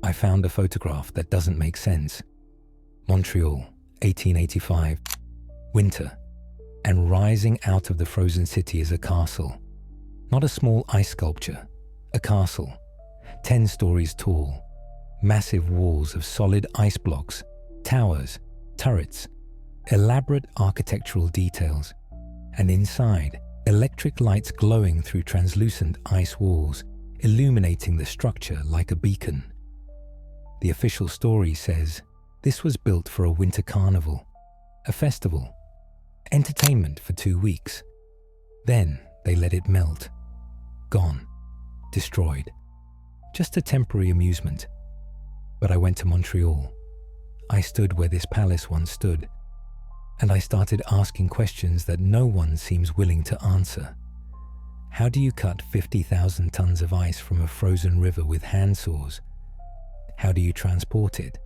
I found a photograph that doesn't make sense. Montreal, 1885, winter, and rising out of the frozen city is a castle. Not a small ice sculpture, a castle, 10 stories tall, massive walls of solid ice blocks, towers, turrets, elaborate architectural details, and inside, electric lights glowing through translucent ice walls, illuminating the structure like a beacon. The official story says this was built for a winter carnival, a festival, entertainment for 2 weeks. Then they let it melt. Gone. Destroyed. Just a temporary amusement. But I went to Montreal. I stood where this palace once stood, and I started asking questions that no one seems willing to answer. How do you cut 50,000 tons of ice from a frozen river with hand saws? How do you transport it?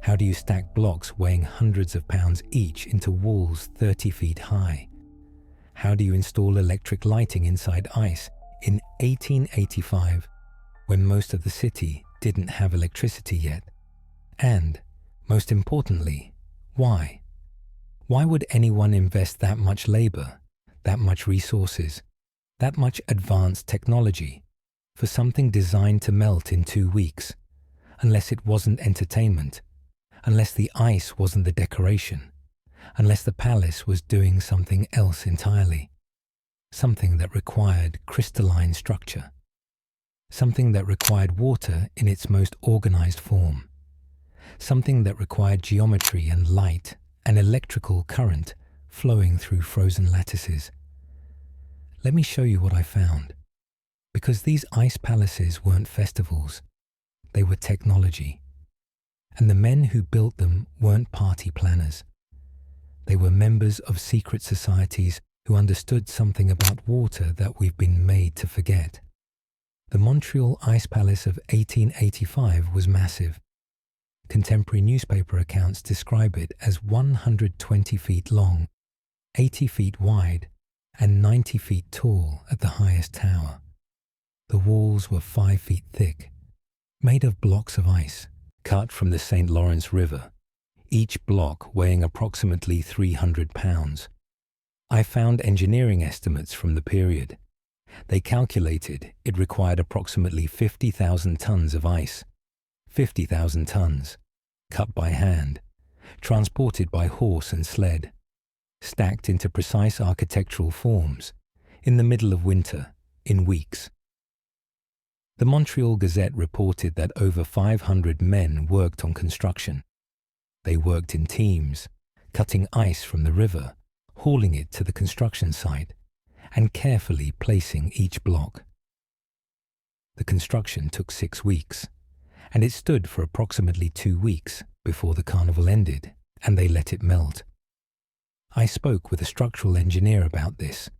How do you stack blocks weighing hundreds of pounds each into walls 30 feet high? How do you install electric lighting inside ice in 1885 when most of the city didn't have electricity yet? And, most importantly, why? Why would anyone invest that much labor, that much resources, that much advanced technology for something designed to melt in 2 weeks, unless it wasn't entertainment, unless the ice wasn't the decoration, unless the palace was doing something else entirely, something that required crystalline structure, something that required water in its most organized form, something that required geometry and light and electrical current flowing through frozen lattices. Let me show you what I found. Because these ice palaces weren't festivals, they were technology. And the men who built them weren't party planners. They were members of secret societies who understood something about water that we've been made to forget. The Montreal Ice Palace of 1885 was massive. Contemporary newspaper accounts describe it as 120 feet long, 80 feet wide, and 90 feet tall at the highest tower. The walls were 5 feet thick, made of blocks of ice cut from the St. Lawrence River, each block weighing approximately 300 pounds. I found engineering estimates from the period. They calculated it required approximately 50,000 tons of ice, 50,000 tons, cut by hand, transported by horse and sled, stacked into precise architectural forms, in the middle of winter, in weeks. The Montreal Gazette reported that over 500 men worked on construction. They worked in teams, cutting ice from the river, hauling it to the construction site, and carefully placing each block. The construction took 6 weeks, and it stood for approximately 2 weeks before the carnival ended and they let it melt. I spoke with a structural engineer about this,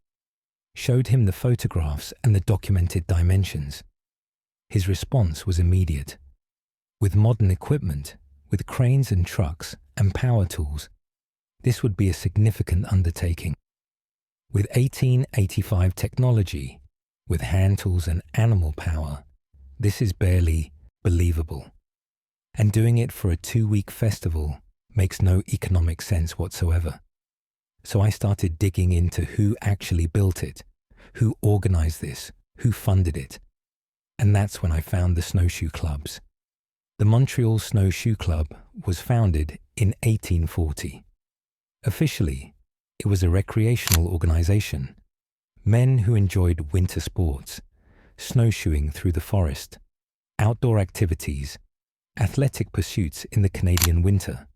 showed him the photographs and the documented dimensions. His response was immediate. With modern equipment, with cranes and trucks and power tools, this would be a significant undertaking. With 1885 technology, with hand tools and animal power, this is barely believable. And doing it for a 2-week festival makes no economic sense whatsoever. So I started digging into who actually built it, who organized this, who funded it. And that's when I found the snowshoe clubs. The Montreal Snowshoe Club was founded in 1840. Officially, it was a recreational organization. Men who enjoyed winter sports, snowshoeing through the forest, outdoor activities, athletic pursuits in the Canadian winter.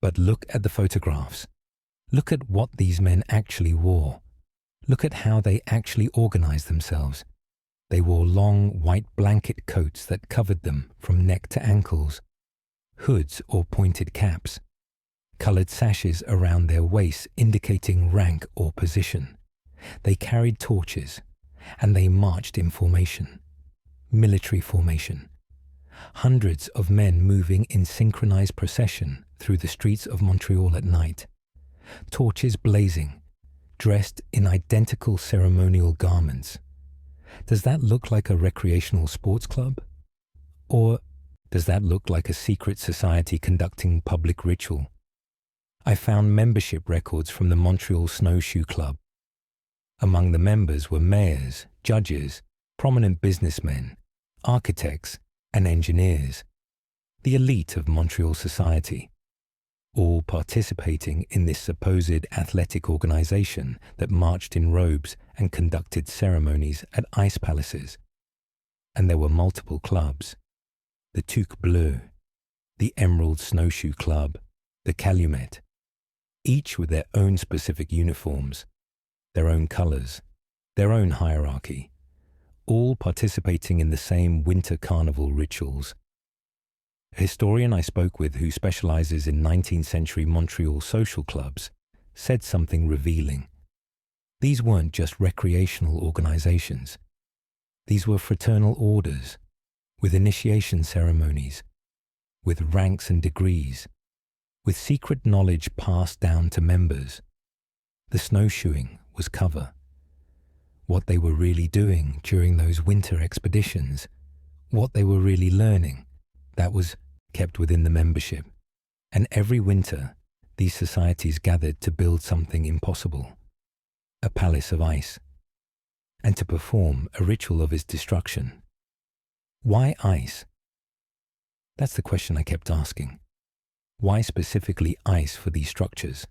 But look at the photographs. Look at what these men actually wore. Look at how they actually organized themselves. They wore long white blanket coats that covered them from neck to ankles, hoods or pointed caps, colored sashes around their waists indicating rank or position. They carried torches, and they marched in formation, military formation. Hundreds of men moving in synchronized procession through the streets of Montreal at night, torches blazing, dressed in identical ceremonial garments. Does that look like a recreational sports club? Or Does that look like a secret society conducting public ritual? I found membership records from the Montreal Snowshoe Club. Among the members were mayors, judges, prominent businessmen, architects, and engineers, the elite of Montreal society, all participating in this supposed athletic organization that marched in robes and conducted ceremonies at ice palaces. And there were multiple clubs: the Tuque Bleu, the Emerald Snowshoe Club, the Calumet, each with their own specific uniforms, their own colors, their own hierarchy, all participating in the same winter carnival rituals. A historian I spoke with who specializes in 19th century Montreal social clubs said something revealing. These weren't just recreational organizations. These were fraternal orders, with initiation ceremonies, with ranks and degrees, with secret knowledge passed down to members. The snowshoeing was cover. What they were really doing during those winter expeditions, what they were really learning, that was kept within the membership. And every winter, these societies gathered to build something impossible, a palace of ice, and to perform a ritual of its destruction. Why ice? That's the question I kept asking. Why specifically ice for these structures?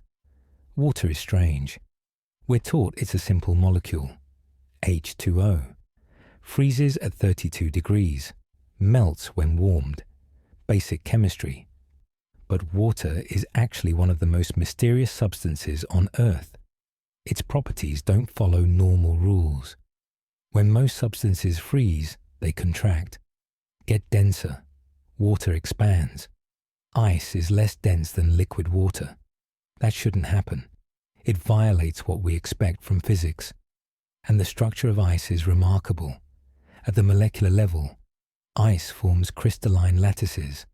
Water is strange. We're taught it's a simple molecule, H2O, freezes at 32 degrees, melts when warmed, basic chemistry. But water is actually one of the most mysterious substances on Earth. Its properties don't follow normal rules. When most substances freeze, they contract, get denser, water expands. Ice is less dense than liquid water. That shouldn't happen. It violates what we expect from physics. And the structure of ice is remarkable. At the molecular level, ice forms crystalline lattices,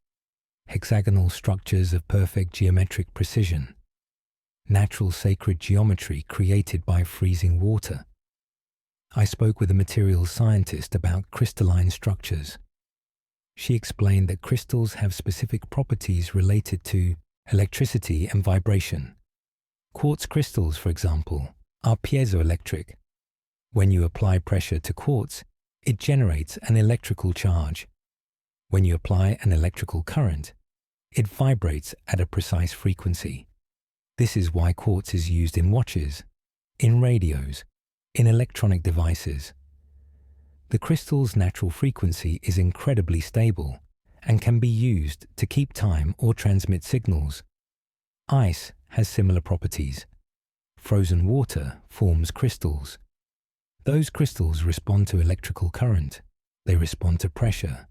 hexagonal structures of perfect geometric precision, natural sacred geometry created by freezing water. I spoke with a materials scientist about crystalline structures. She explained that crystals have specific properties related to electricity and vibration. Quartz crystals, for example, are piezoelectric. When you apply pressure to quartz, it generates an electrical charge. When you apply an electrical current, it vibrates at a precise frequency. This is why quartz is used in watches, in radios, in electronic devices. The crystal's natural frequency is incredibly stable and can be used to keep time or transmit signals. Ice has similar properties. Frozen water forms crystals. Those crystals respond to electrical current. They respond to pressure.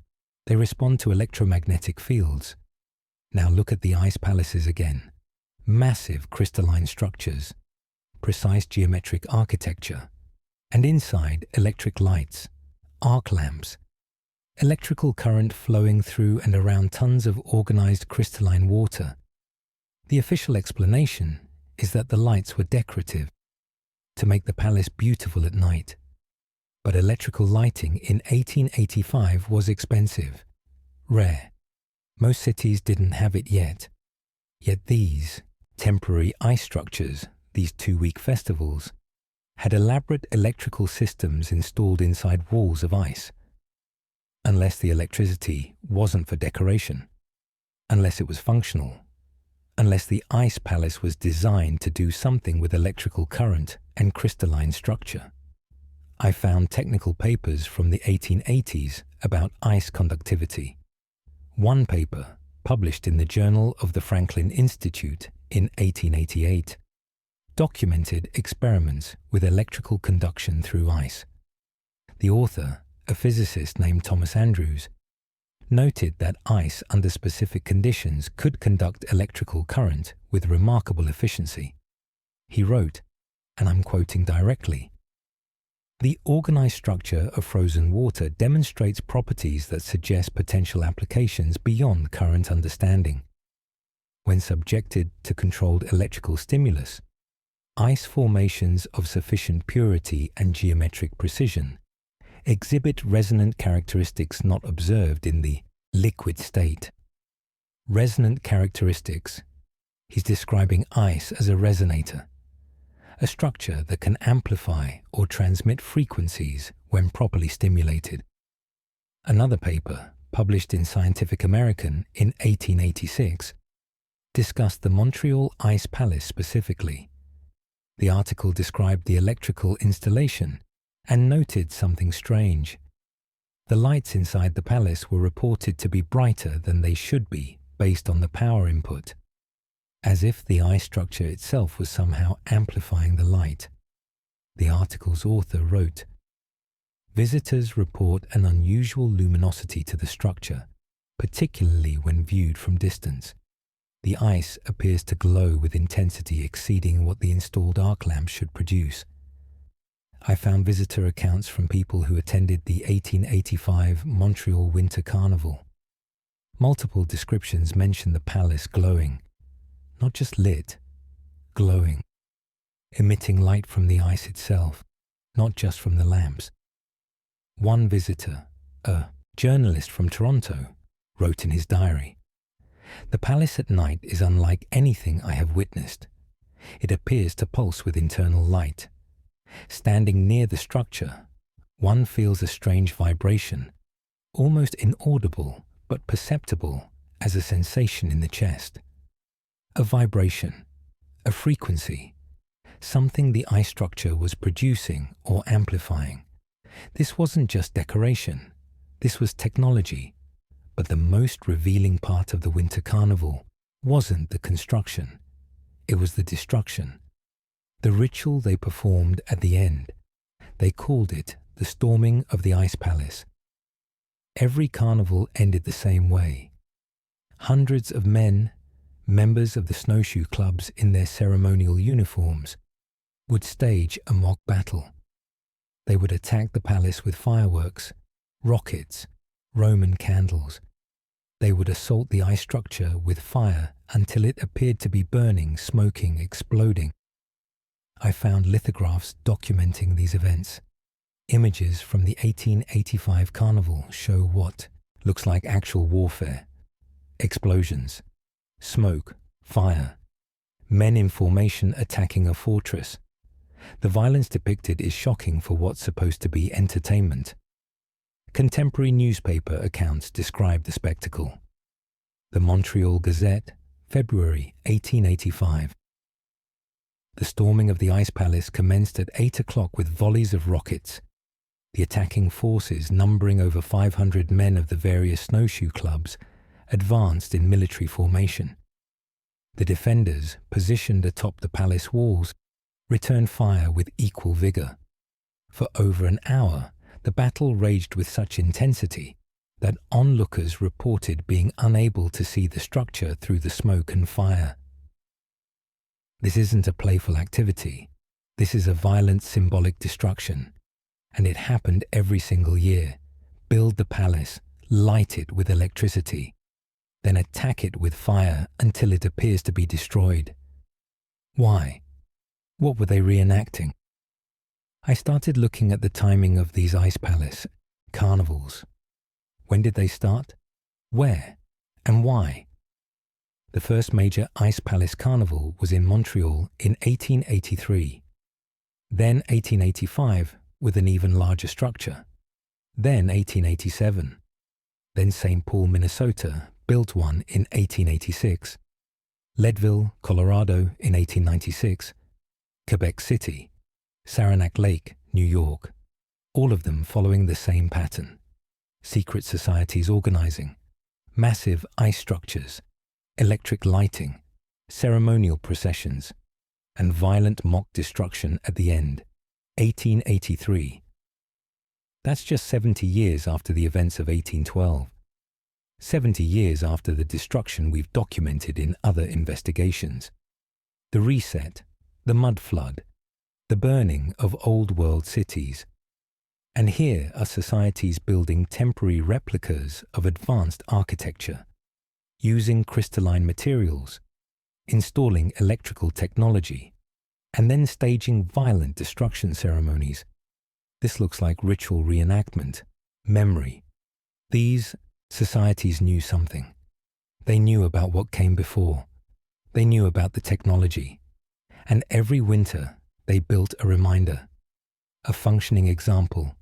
They respond to electromagnetic fields. Now look at the ice palaces again. Massive crystalline structures, precise geometric architecture, and inside electric lights, arc lamps, electrical current flowing through and around tons of organized crystalline water. The official explanation is that the lights were decorative, to make the palace beautiful at night. But electrical lighting in 1885 was expensive, rare. Most cities didn't have it yet. Yet these temporary ice structures, these 2-week festivals, had elaborate electrical systems installed inside walls of ice. Unless the electricity wasn't for decoration, unless it was functional, unless the ice palace was designed to do something with electrical current and crystalline structure. I found technical papers from the 1880s about ice conductivity. One paper, published in the Journal of the Franklin Institute in 1888, documented experiments with electrical conduction through ice. The author, a physicist named Thomas Andrews, noted that ice under specific conditions could conduct electrical current with remarkable efficiency. He wrote, and I'm quoting directly, "The organized structure of frozen water demonstrates properties that suggest potential applications beyond current understanding. When subjected to controlled electrical stimulus, ice formations of sufficient purity and geometric precision exhibit resonant characteristics not observed in the liquid state. Resonant characteristics. He's describing ice as a resonator, a structure that can amplify or transmit frequencies when properly stimulated. Another paper, published in Scientific American in 1886, discussed the Montreal Ice Palace specifically. The article described the electrical installation and noted something strange. The lights inside the palace were reported to be brighter than they should be based on the power input, as if the ice structure itself was somehow amplifying the light. The article's author wrote, "Visitors report an unusual luminosity to the structure, particularly when viewed from distance. The ice appears to glow with intensity exceeding what the installed arc lamp should produce." I found visitor accounts from people who attended the 1885 Montreal Winter Carnival. Multiple descriptions mention the palace glowing, not just lit, glowing, emitting light from the ice itself, not just from the lamps. One visitor, a journalist from Toronto, wrote in his diary, "The palace at night is unlike anything I have witnessed. It appears to pulse with internal light. Standing near the structure, one feels a strange vibration, almost inaudible but perceptible as a sensation in the chest. A vibration, a frequency, something the ice structure was producing or amplifying. This wasn't just decoration, this was technology. But the most revealing part of the Winter Carnival wasn't the construction, it was the destruction. The ritual they performed at the end. They called it the storming of the Ice Palace. Every carnival ended the same way. Hundreds of men, members of the snowshoe clubs in their ceremonial uniforms, would stage a mock battle. They would attack the palace with fireworks, rockets, Roman candles. They would assault the ice structure with fire until it appeared to be burning, smoking, exploding. I found lithographs documenting these events. Images from the 1885 carnival show what looks like actual warfare. Explosions, smoke, fire, men in formation attacking a fortress. The violence depicted is shocking for what's supposed to be entertainment. Contemporary newspaper accounts describe the spectacle. The Montreal Gazette, February 1885. The storming of the Ice Palace commenced at 8 o'clock with volleys of rockets. The attacking forces, numbering over 500 men of the various snowshoe clubs, advanced in military formation. The defenders, positioned atop the palace walls, returned fire with equal vigor. For over an hour, the battle raged with such intensity that onlookers reported being unable to see the structure through the smoke and fire. This isn't a playful activity. This is a violent symbolic destruction. And it happened every single year. Build the palace, light it with electricity, then attack it with fire until it appears to be destroyed. Why? What were they reenacting? I started looking at the timing of these Ice Palace carnivals. When did they start? Where? And why? The first major Ice Palace carnival was in Montreal in 1883. Then 1885 with an even larger structure. Then 1887. Then St. Paul, Minnesota built one in 1886. Leadville, Colorado in 1896. Quebec City. Saranac Lake, New York. All of them following the same pattern. Secret societies organizing. Massive ice structures. Electric lighting. Ceremonial processions. And violent mock destruction at the end. 1883. That's just 70 years after the events of 1812. 70 years after the destruction we've documented in other investigations. The reset, the mud flood, the burning of old world cities. And here are societies building temporary replicas of advanced architecture, using crystalline materials, installing electrical technology, and then staging violent destruction ceremonies. This looks like ritual reenactment, memory. These Societies knew something. They knew about what came before. They knew about the technology. And every winter, they built a reminder, a functioning example,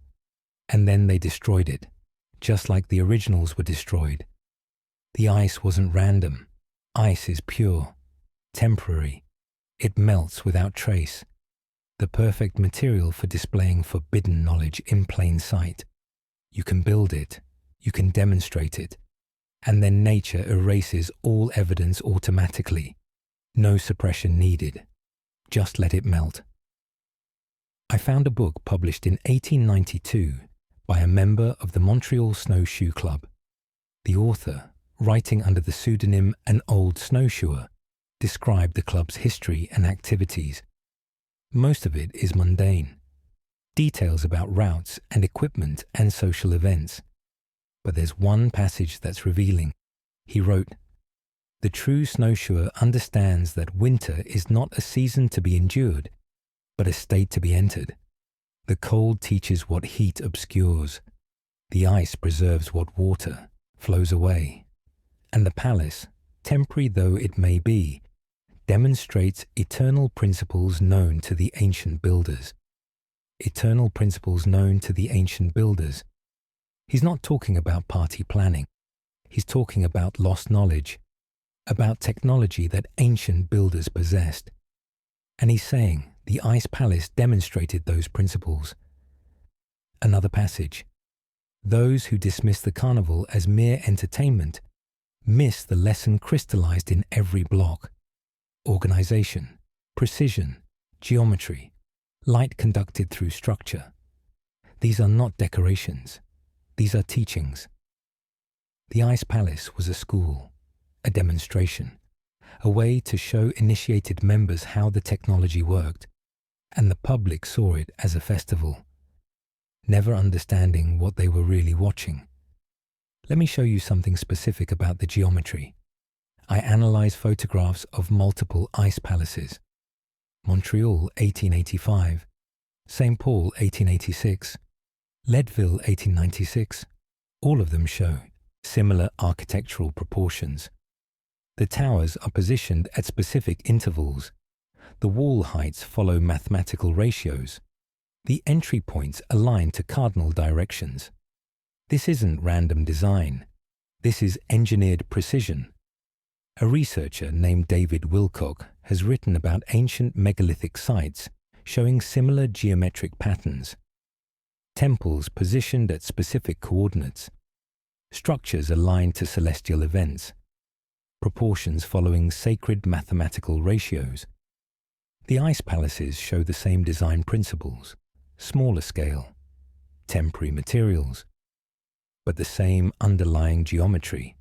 and then they destroyed it, just like the originals were destroyed. The ice wasn't random. Ice is pure, temporary. It melts without trace. The perfect material for displaying forbidden knowledge in plain sight. You can build it, you can demonstrate it, and then nature erases all evidence automatically. No suppression needed. Just let it melt. I found a book published in 1892 by a member of the Montreal Snowshoe Club. The author, writing under the pseudonym An Old Snowshoer, described the club's history and activities. Most of it is mundane. Details about routes and equipment and social events. But there's one passage that's revealing. He wrote, "The true snowshoer understands that winter is not a season to be endured, but a state to be entered. The cold teaches what heat obscures. The ice preserves what water flows away. And the palace, temporary though it may be, demonstrates eternal principles known to the ancient builders." Eternal principles known to the ancient builders. He's not talking about party planning. He's talking about lost knowledge, about technology that ancient builders possessed. And he's saying the Ice Palace demonstrated those principles. Another passage. Those who dismiss the carnival as mere entertainment miss the lesson crystallized in every block. Organization, precision, geometry, light conducted through structure. These are not decorations. These are teachings. The Ice Palace was a school, a demonstration, a way to show initiated members how the technology worked, and the public saw it as a festival, never understanding what they were really watching. Let me show you something specific about the geometry. I analyze photographs of multiple ice palaces. Montreal 1885, St. Paul 1886, Leadville 1896. All of them show similar architectural proportions. The towers are positioned at specific intervals. The wall heights follow mathematical ratios. The entry points align to cardinal directions. This isn't random design. This is engineered precision. A researcher named David Wilcock has written about ancient megalithic sites showing similar geometric patterns. Temples positioned at specific coordinates. Structures aligned to celestial events. Proportions following sacred mathematical ratios. The ice palaces show the same design principles, smaller scale, temporary materials, but the same underlying geometry,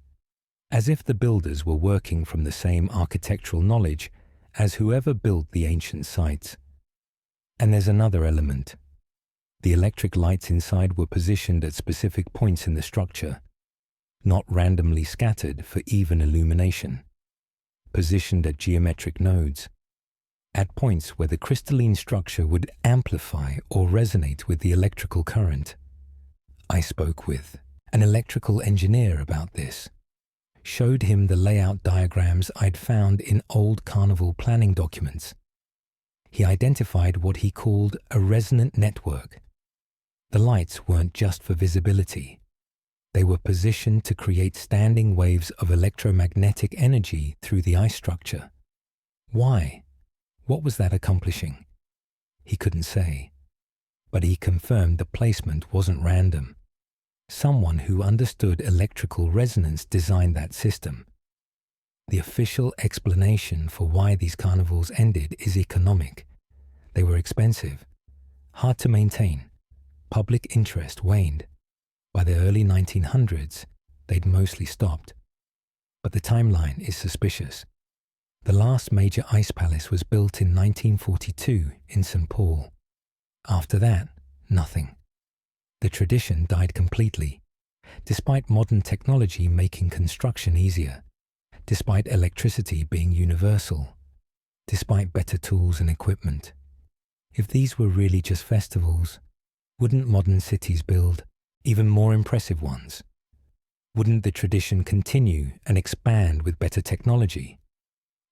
as if the builders were working from the same architectural knowledge as whoever built the ancient sites. And there's another element. The electric lights inside were positioned at specific points in the structure, not randomly scattered for even illumination, positioned at geometric nodes, at points where the crystalline structure would amplify or resonate with the electrical current. I spoke with an electrical engineer about this, showed him the layout diagrams I'd found in old carnival planning documents. He identified what he called a resonant network. The lights weren't just for visibility. They were positioned to create standing waves of electromagnetic energy through the ice structure. Why? What was that accomplishing? He couldn't say, but he confirmed the placement wasn't random. Someone who understood electrical resonance designed that system. The official explanation for why these carnivals ended is economic. They were expensive, hard to maintain. Public interest waned. By the early 1900s, they'd mostly stopped. But the timeline is suspicious. The last major ice palace was built in 1942 in St. Paul. After that, nothing. The tradition died completely, despite modern technology making construction easier, despite electricity being universal, despite better tools and equipment. If these were really just festivals, wouldn't modern cities build even more impressive ones? Wouldn't the tradition continue and expand with better technology?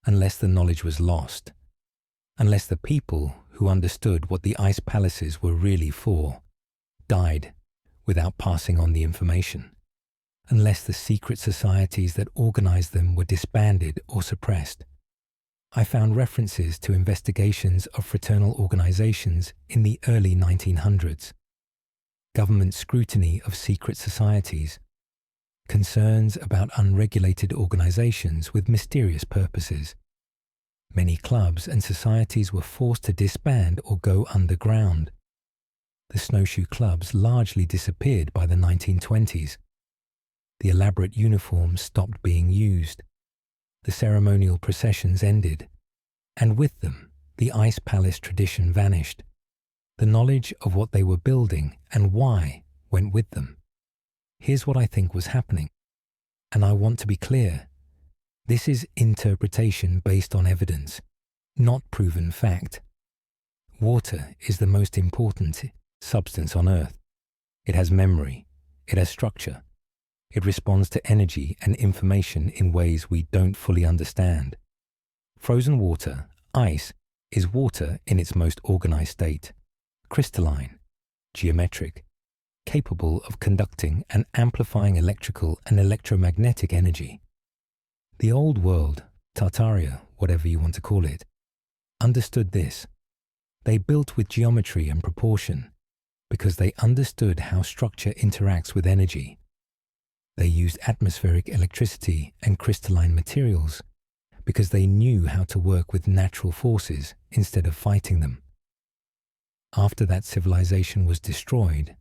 Unless the knowledge was lost, unless the people who understood what the ice palaces were really for died without passing on the information, unless the secret societies that organized them were disbanded or suppressed. I found references to investigations of fraternal organizations in the early 1900s, government scrutiny of secret societies, concerns about unregulated organizations with mysterious purposes. Many clubs and societies were forced to disband or go underground. The snowshoe clubs largely disappeared by the 1920s. The elaborate uniforms stopped being used. The ceremonial processions ended, and with them, the ice palace tradition vanished. The knowledge of what they were building and why went with them. Here's what I think was happening, and I want to be clear. This is interpretation based on evidence, not proven fact. Water is the most important substance on Earth. It has memory, it has structure. It responds to energy and information in ways we don't fully understand. Frozen water, ice, is water in its most organized state, crystalline, geometric, capable of conducting and amplifying electrical and electromagnetic energy. The old world, Tartaria, whatever you want to call it, understood this. They built with geometry and proportion because they understood how structure interacts with energy. They used atmospheric electricity and crystalline materials because they knew how to work with natural forces instead of fighting them. After that civilization was destroyed,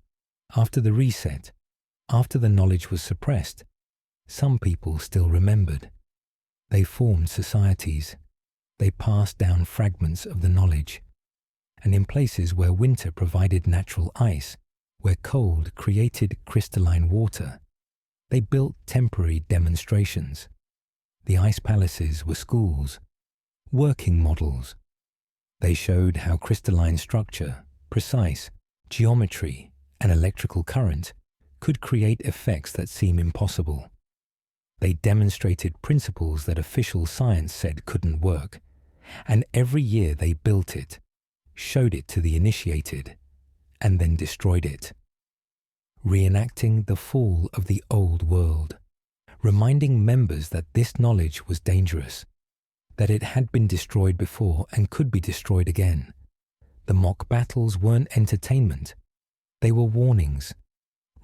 after the reset, after the knowledge was suppressed, some people still remembered. They formed societies. They passed down fragments of the knowledge. And in places where winter provided natural ice, where cold created crystalline water, they built temporary demonstrations. The ice palaces were schools, working models. They showed how crystalline structure, precise geometry, and electrical current could create effects that seem impossible. They demonstrated principles that official science said couldn't work, and every year they built it, showed it to the initiated, and then destroyed it. Reenacting the fall of the old world, reminding members that this knowledge was dangerous, that it had been destroyed before and could be destroyed again. The mock battles weren't entertainment, they were warnings.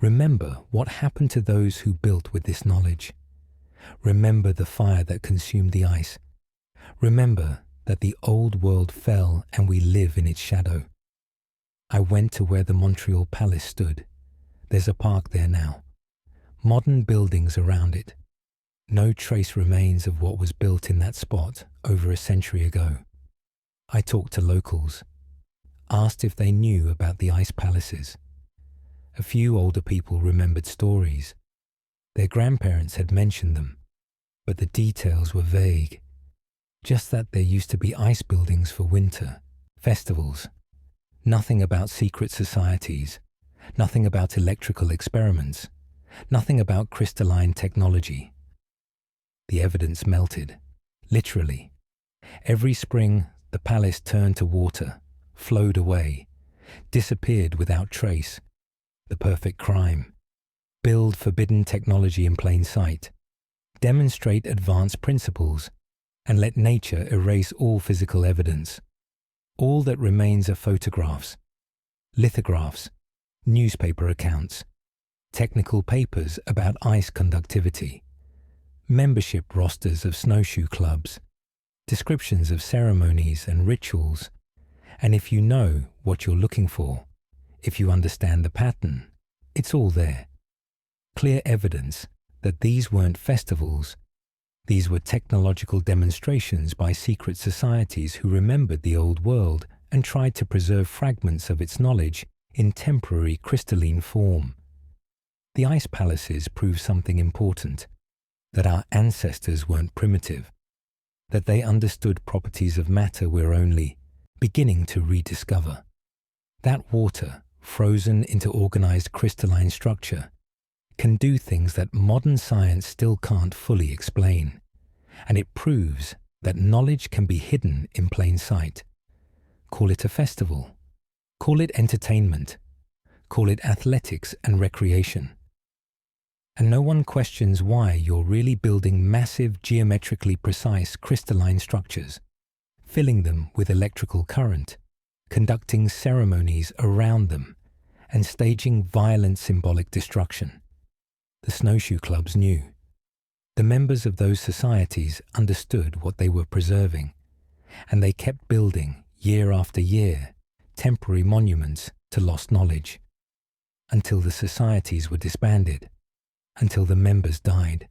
Remember what happened to those who built with this knowledge. Remember the fire that consumed the ice. Remember that the old world fell and we live in its shadow. I went to where the Montreal Palace stood. There's a park there now. Modern buildings around it. No trace remains of what was built in that spot over a century ago. I talked to locals, asked if they knew about the ice palaces. A few older people remembered stories. Their grandparents had mentioned them, but the details were vague. Just that there used to be ice buildings for winter, festivals. Nothing about secret societies, nothing about electrical experiments, nothing about crystalline technology. The evidence melted, literally. Every spring, the palace turned to water, flowed away, disappeared without trace. The perfect crime. Build forbidden technology in plain sight. Demonstrate advanced principles, and let nature erase all physical evidence. All that remains are photographs, lithographs, newspaper accounts, technical papers about ice conductivity, membership rosters of snowshoe clubs, descriptions of ceremonies and rituals. And if you know what you're looking for, if you understand the pattern, it's all there. Clear evidence that these weren't festivals. These were technological demonstrations by secret societies who remembered the old world and tried to preserve fragments of its knowledge in temporary crystalline form. The ice palaces prove something important, that our ancestors weren't primitive, that they understood properties of matter we're only beginning to rediscover. That water, frozen into organized crystalline structure, can do things that modern science still can't fully explain. And it proves that knowledge can be hidden in plain sight. Call it a festival. Call it entertainment. Call it athletics and recreation. And no one questions why you're really building massive, geometrically precise crystalline structures, filling them with electrical current, conducting ceremonies around them, and staging violent symbolic destruction. The snowshoe clubs knew. The members of those societies understood what they were preserving, and they kept building, year after year, temporary monuments to lost knowledge, until the societies were disbanded, until the members died,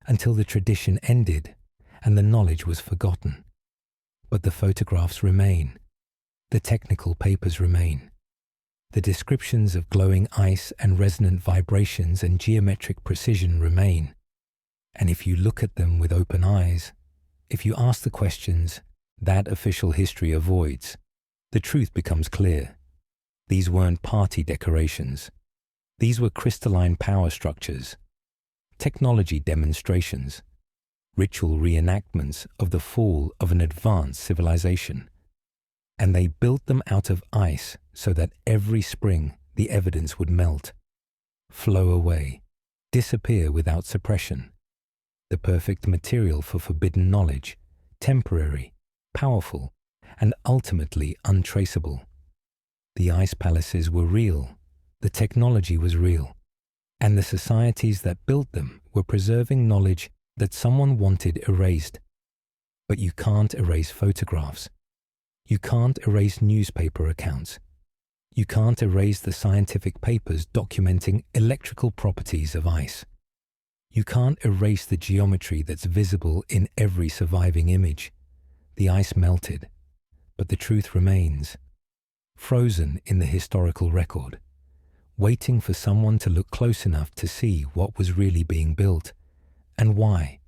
until the tradition ended and the knowledge was forgotten. But the photographs remain, the technical papers remain, the descriptions of glowing ice and resonant vibrations and geometric precision remain. And if you look at them with open eyes, if you ask the questions that official history avoids, the truth becomes clear. These weren't party decorations. These were crystalline power structures, technology demonstrations, ritual reenactments of the fall of an advanced civilization. And they built them out of ice so that every spring the evidence would melt, flow away, disappear without suppression. The perfect material for forbidden knowledge, temporary, powerful, and ultimately untraceable. The ice palaces were real, the technology was real, and the societies that built them were preserving knowledge that someone wanted erased. But you can't erase photographs. You can't erase newspaper accounts. You can't erase the scientific papers documenting electrical properties of ice. You can't erase the geometry that's visible in every surviving image. The ice melted, but the truth remains, frozen in the historical record, waiting for someone to look close enough to see what was really being built and why.